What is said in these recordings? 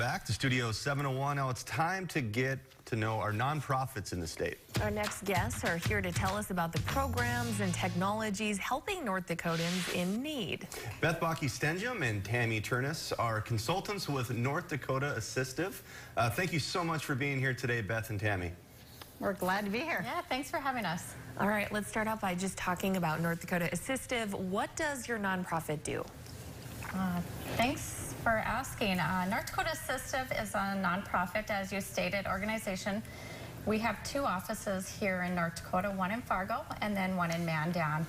back to Studio 701. Now it's time to get to know our nonprofits in the state. Our next guests are here to tell us about the programs and technologies helping North Dakotans in need. Beth Bakke-Stenjum and Tammy Turnus are consultants with North Dakota Assistive. Thank you so much for being here today, Beth and Tammy. We're glad to be here. Yeah, thanks for having us. All right, let's start off by just talking about North Dakota Assistive. What does your nonprofit do? Thanks for asking. North Dakota Assistive is a nonprofit, as you stated, organization. We have two offices here in North Dakota, one in Fargo and then one in Mandan.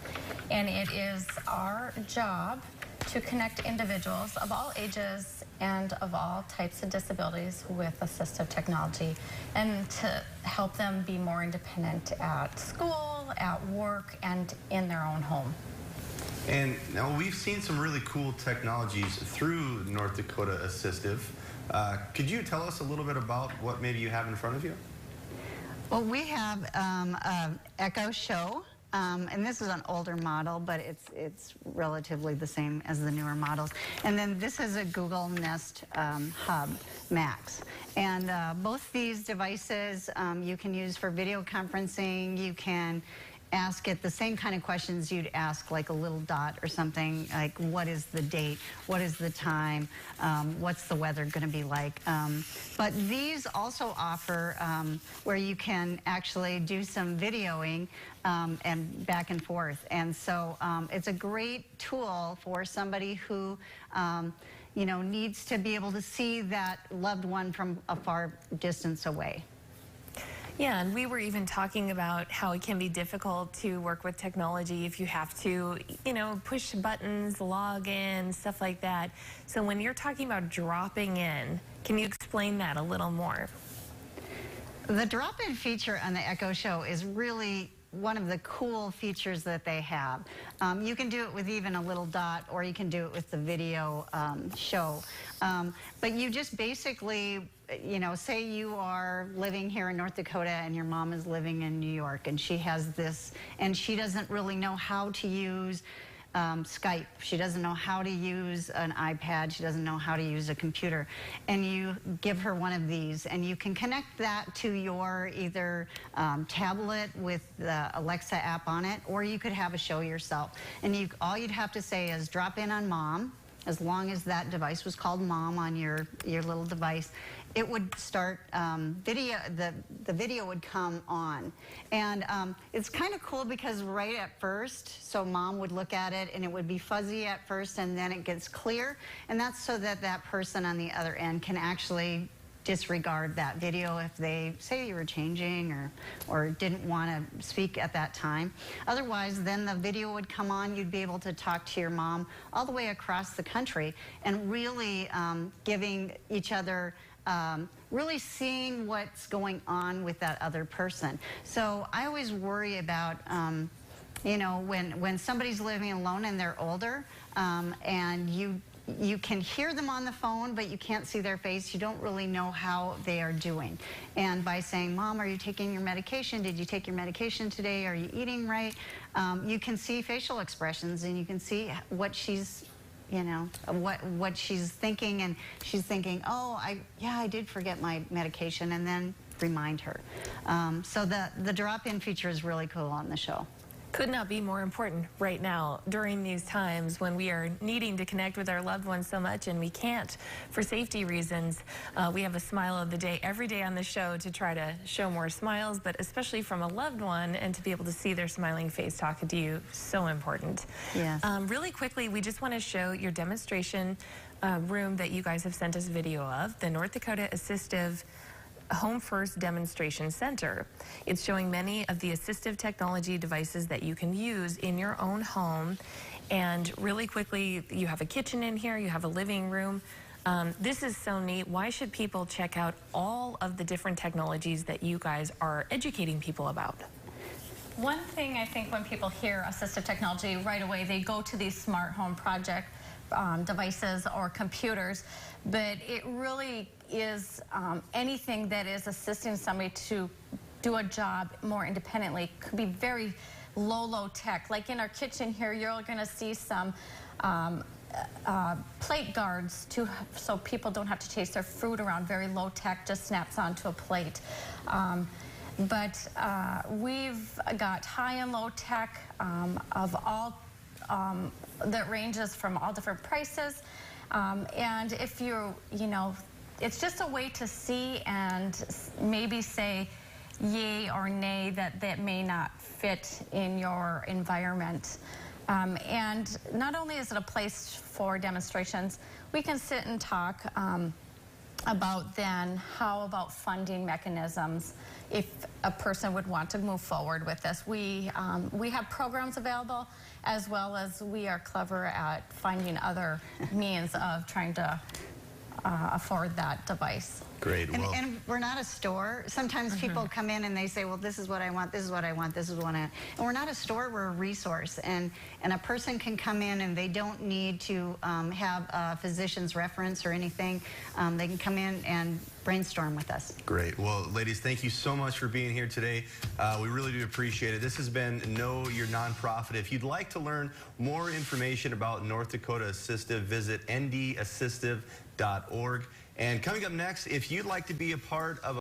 And it is our job to connect individuals of all ages and of all types of disabilities with assistive technology and to help them be more independent at school, at work, and in their own home. And now we've seen some really cool technologies through North Dakota Assistive. Could you tell us a little bit about what maybe you have in front of you? Well, we have EchoShow, and this is an older model, but it's relatively the same as the newer models. And then this is a Google Nest Hub Max. And both these devices you can use for video conferencing. You can ask it the same kind of questions you'd ask like a little dot or something, like what is the date, what is the time, what's the weather going to be like. But these also offer where you can actually do some videoing and back and forth. And so it's a great tool for somebody who you know, needs to be able to see that loved one from a far distance away. Yeah, and we were even talking about how it can be difficult to work with technology if you have to, you know, push buttons, log in, stuff like that. So when you're talking about dropping in, can you explain that a little more? The drop-in feature on the EchoShow is really one of the cool features that they have. You can do it with even a little dot, or you can do it with the video show. But you just basically, you know, say you are living here in North Dakota and your mom is living in New York and she has this, and she doesn't really know how to use Skype. She doesn't know how to use an iPad. She doesn't know how to use a computer. And you give her one of these, and you can connect that to your either tablet with the Alexa app on it, or you could have a show yourself. And all you'd have to say is drop in on Mom. As long as that device was called Mom on your little device, it would start video. The video would come on, and it's kind of cool because right at first, so Mom would look at it and it would be fuzzy at first, and then it gets clear, and that's so that that person on the other end can actually disregard that video if they say you were changing or didn't want to speak at that time. Otherwise, then the video would come on. You'd be able to talk to your mom all the way across the country and really giving each other really seeing what's going on with that other person. So I always worry about you know, when somebody's living alone and they're older, and you can hear them on the phone, but you can't see their face. You don't really know how they are doing. And by saying, Mom, are you taking your medication? Did you take your medication today? Are you eating right? You can see facial expressions, and you can see what she's, you know, what she's thinking. And she's thinking, oh, I did forget my medication, and then remind her. So the drop-in feature is really cool on the show. Could not be more important right now during these times when we are needing to connect with our loved ones so much and we can't for safety reasons. We have a smile of the day every day on the show to try to show more smiles, but especially from a loved one, and to be able to see their smiling face talking to you, so important. Yes. Really quickly, we just want to show your demonstration room that you guys have sent us video of, the North Dakota Assistive Home First Demonstration Center. It's showing many of the assistive technology devices that you can use in your own home. And really quickly, you have a kitchen in here, you have a living room. This is so neat. Why should people check out all of the different technologies that you guys are educating people about? One thing I think when people hear assistive technology, right away they go to these smart home project devices or computers, but it really is anything that is assisting somebody to do a job more independently. Could be very low tech. Like in our kitchen here, you're going to see some plate guards so people don't have to chase their food around. Very low tech, just snaps onto a plate. But we've got high and low tech of all that ranges from all different prices. And if you know, it's just a way to see and maybe say yay or nay that may not fit in your environment. And not only is it a place for demonstrations, we can sit and talk about then how about funding mechanisms if a person would want to move forward with this. We have programs available, as well as we are clever at finding other means of trying to afford that device. Great. Well, and we're not a store. Sometimes people come in and they say, well, this is what I want, this is what I want, this is what I want. And we're not a store, we're a resource. And a person can come in and they don't need to have a physician's reference or anything. They can come in and brainstorm with us. Great. Well, ladies, thank you so much for being here today. We really do appreciate it. This has been Know Your Nonprofit. If you'd like to learn more information about North Dakota Assistive, visit ndassistive.org. And coming up next, if you'd like to be a part of